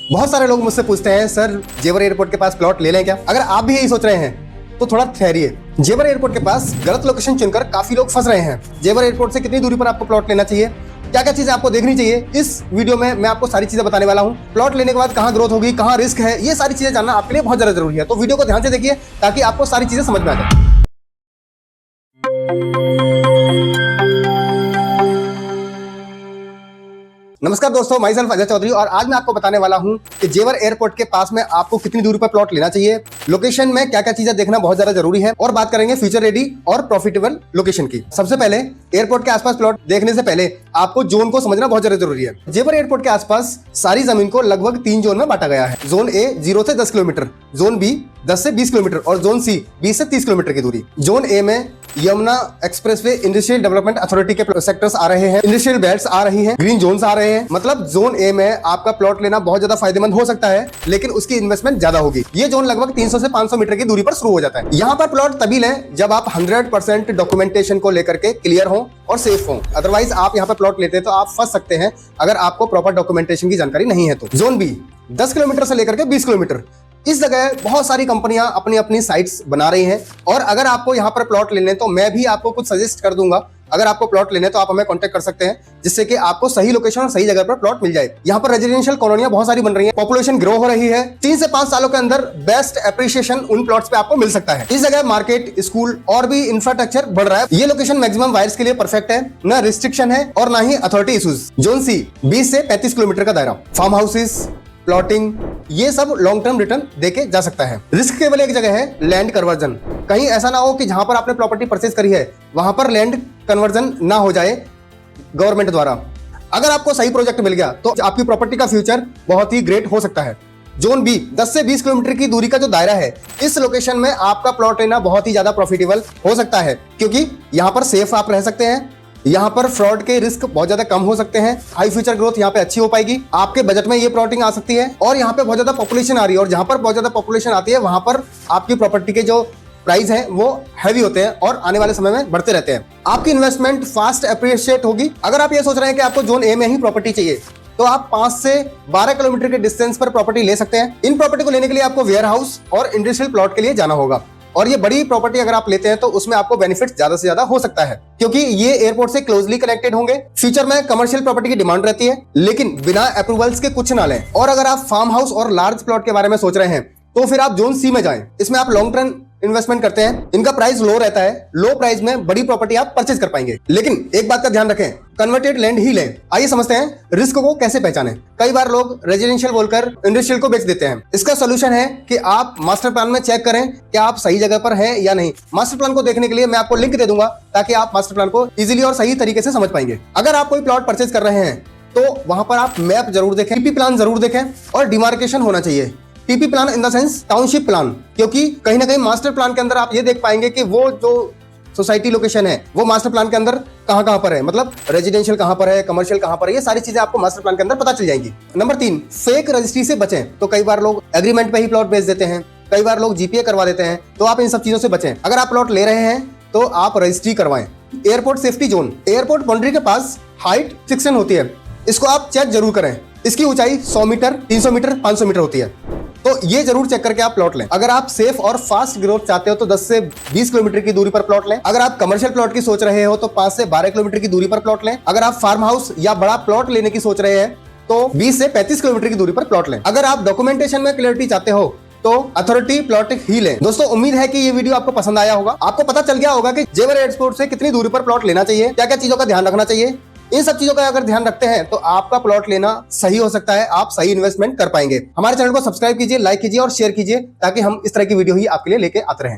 बहुत सारे लोग मुझसे पूछते हैं, सर जेवर एयरपोर्ट के पास प्लॉट ले लें क्या? अगर आप भी यही सोच रहे हैं तो थोड़ा ठहरिए। जेवर एयरपोर्ट के पास गलत लोकेशन चुनकर काफी लोग फंस रहे हैं। जेवर एयरपोर्ट से कितनी दूरी पर आपको प्लॉट लेना चाहिए, क्या क्या चीजें आपको देखनी चाहिए, इस वीडियो में मैं आपको सारी चीजें बताने वाला हूं। प्लॉट लेने के बाद कहां ग्रोथ होगी, कहां रिस्क है, ये सारी चीजें जानना आपके लिए बहुत ज्यादा जरूरी है। तो वीडियो को ध्यान से देखिए ताकि आपको सारी चीजें समझ में आ जाए। नमस्कार दोस्तों, माई सेल्फ अजय चौधरी और आज मैं आपको बताने वाला हूं कि जेवर एयरपोर्ट के पास में आपको कितनी दूरी पर प्लॉट लेना चाहिए, लोकेशन में क्या क्या चीजें देखना बहुत ज्यादा जरूरी है और बात करेंगे फ्यूचर रेडी और प्रॉफिटेबल लोकेशन की। सबसे पहले एयरपोर्ट के आसपास प्लॉट देखने से पहले आपको जोन को समझना बहुत ज्यादा जरूरी है। जेवर एयरपोर्ट के आसपास सारी जमीन को लगभग 3 जोन में बांटा गया है। जोन ए 0 से 10 किलोमीटर, जोन बी 10 से 20 किलोमीटर और जोन सी 20 से 30 किलोमीटर की दूरी। जोन ए में Yamuna expressway industrial development authority के सेक्टर्स आ रहे हैं, इंडस्ट्रियल बेल्ट्स आ रही हैं, ग्रीन जोन्स आ रहे हैं। मतलब जोन ए में आपका प्लॉट लेना बहुत ज्यादा फायदेमंद हो सकता है, लेकिन उसकी इन्वेस्टमेंट ज्यादा होगी। ये जोन लगभग 300 से 500 मीटर की दूरी पर शुरू हो जाता है। यहाँ पर प्लॉट तभी लें जब आप 100% डॉक्यूमेंटेशन को लेकर के क्लियर हो और सेफ हो। अदरवाइज आप यहाँ पर प्लॉट लेते हैं तो आप फंस सकते हैं अगर आपको प्रॉपर डॉक्यूमेंटेशन की जानकारी नहीं है तो। जोन बी 10 किलोमीटर से लेकर के 20 किलोमीटर, इस जगह बहुत सारी कंपनियां अपनी अपनी साइट्स बना रही हैं और अगर आपको यहां पर प्लॉट लेने तो मैं भी आपको कुछ सजेस्ट कर दूंगा। अगर आपको प्लॉट लेने तो आप हमें कांटेक्ट कर सकते हैं, जिससे कि आपको सही लोकेशन और सही जगह पर प्लॉट मिल जाए। यहाँ पर रेजिडेंशियल कॉलोनियां बहुत सारी बन रही हैं, पॉपुलेशन ग्रो हो रही है। 3 से 5 सालों के अंदर बेस्ट एप्रिसिएशन उन प्लॉट्स पे आपको मिल सकता है। इस जगह मार्केट, स्कूल और भी इंफ्रास्ट्रक्चर बढ़ रहा है। ये लोकेशन मैक्सिमम वायर्स के लिए परफेक्ट है, न रिस्ट्रिक्शन है और ना ही अथॉरिटी इश्यूज। जोन सी 20 से 35 किलोमीटर का दायरा, फार्म हाउसेस, प्लॉटिंग, ये सब लॉन्ग टर्म रिटर्न देके जा सकता है। रिस्क केवल एक जगह है, लैंड कन्वर्जन। कहीं ऐसा ना हो कि जहां पर आपने प्रॉपर्टी परचेज करी है वहां पर लैंड कन्वर्जन ना हो जाए गवर्नमेंट द्वारा। अगर आपको सही प्रोजेक्ट मिल गया तो आपकी प्रॉपर्टी का फ्यूचर बहुत ही ग्रेट हो सकता है। जोन बी 10 से 20 किलोमीटर की दूरी का जो दायरा है, इस लोकेशन में आपका प्लॉट लेना बहुत ही ज्यादा प्रॉफिटेबल हो सकता है, क्योंकि यहां पर सेफ आप रह सकते हैं, यहाँ पर फ्रॉड के रिस्क बहुत ज्यादा कम हो सकते हैं, हाई फ्यूचर ग्रोथ यहाँ पे अच्छी हो पाएगी, आपके बजट में ये प्लॉटिंग आ सकती है और यहाँ पे बहुत ज्यादा पॉपुलेशन आ रही है और जहाँ पर बहुत ज्यादा पॉपुलेशन आती है वहां पर आपकी प्रॉपर्टी के जो प्राइस है वो हैवी होते हैं और आने वाले समय में बढ़ते रहते हैं। आपकी इन्वेस्टमेंट फास्ट अप्रिशिएट होगी। अगर आप ये सोच रहे हैं कि आपको जोन ए में ही प्रॉपर्टी चाहिए तो आप 5 से 12 किलोमीटर के डिस्टेंस पर प्रॉपर्टी ले सकते हैं। इन प्रॉपर्टी को लेने के लिए आपको वेयर हाउस और इंडस्ट्रियल प्लॉट के लिए जाना होगा और ये बड़ी प्रॉपर्टी अगर आप लेते हैं तो उसमें आपको बेनिफिट ज्यादा से ज्यादा हो सकता है, क्योंकि ये एयरपोर्ट से क्लोजली कनेक्टेड होंगे। फ्यूचर में कमर्शियल प्रॉपर्टी की डिमांड रहती है, लेकिन बिना अप्रूवल्स के कुछ ना लें। और अगर आप फार्म हाउस और लार्ज प्लॉट के बारे में सोच रहे हैं तो फिर आप जोन सी में जाएं। इसमें आप लॉन्ग टर्म इन्वेस्टमेंट करते हैं, इनका प्राइस लो रहता है, लो प्राइस में बड़ी प्रॉपर्टी आप परचेज कर पाएंगे। लेकिन एक बात का ध्यान रखें, कन्वर्टेड लैंड ही लें। आइए समझते हैं रिस्क को कैसे पहचानें। कई बार लोग रेजिडेंशियल बोलकर इंडस्ट्रियल को बेच देते हैं। इसका सोल्यूशन है कि आप मास्टर प्लान में चेक करें कि आप सही जगह पर हैं या नहीं। मास्टर प्लान को देखने के लिए मैं आपको लिंक दे दूंगा ताकि आप मास्टर प्लान को इजीली और सही तरीके से समझ पाएंगे। अगर आप कोई प्लॉट परचेज कर रहे हैं तो वहां पर आप मैप जरूर देखें, टीपी प्लान जरूर देखें और डिमार्केशन होना चाहिए। TP plan in the sense township plan, क्योंकि कहीं ना कहीं मास्टर प्लान के अंदर आप ये देख पाएंगे कि वो जो सोसाइटी लोकेशन है वो मास्टर प्लान के अंदर कहां पर है, मतलब रेजिडेंशियल कहां पर है, कमर्शियल कहां पर है, ये सारी चीजें आपको मास्टर प्लान के अंदर पता चल जाएंगी। नंबर 3, फेक रजिस्ट्री से बचें। तो कई बार लोग एग्रीमेंट पे ही प्लॉट बेच देते हैं, कई बार लोग जीपीए करवा देते हैं, तो आप इन सब चीजों से बचें। अगर आप प्लॉट ले रहे हैं तो आप रजिस्ट्री करवाएं। Airport safety zone, airport boundary के पास हाइट फिक्सन होती है, इसको आप चेक जरूर करें। इसकी ऊंचाई 100 मीटर, 300 मीटर, 500 मीटर होती है, तो ये जरूर चेक करके आप प्लॉट लें। अगर आप सेफ और फास्ट ग्रोथ चाहते हो तो 10 से 20 किलोमीटर की दूरी पर प्लॉट लें। अगर आप कमर्शियल प्लॉट की सोच रहे हो तो 5 से 12 किलोमीटर की दूरी पर प्लॉट लें। अगर आप फार्म हाउस या बड़ा प्लॉट लेने की सोच रहे हैं तो 20 से 35 किलोमीटर की दूरी पर प्लॉट लें। अगर आप डॉक्यूमेंटेशन में क्लियरिटी चाहते हो तो अथॉरिटी प्लॉट ही लें। दोस्तों, उम्मीद है कि ये वीडियो आपको पसंद आया होगा। आपको पता चल गया होगा कि जेवर एयरपोर्ट से कितनी दूरी पर प्लॉट लेना चाहिए, क्या क्या चीजों का ध्यान रखना चाहिए। इन सब चीजों का अगर ध्यान रखते हैं तो आपका प्लॉट लेना सही हो सकता है, आप सही इन्वेस्टमेंट कर पाएंगे। हमारे चैनल को सब्सक्राइब कीजिए, लाइक कीजिए और शेयर कीजिए ताकि हम इस तरह की वीडियो ही आपके लिए लेके आते रहें।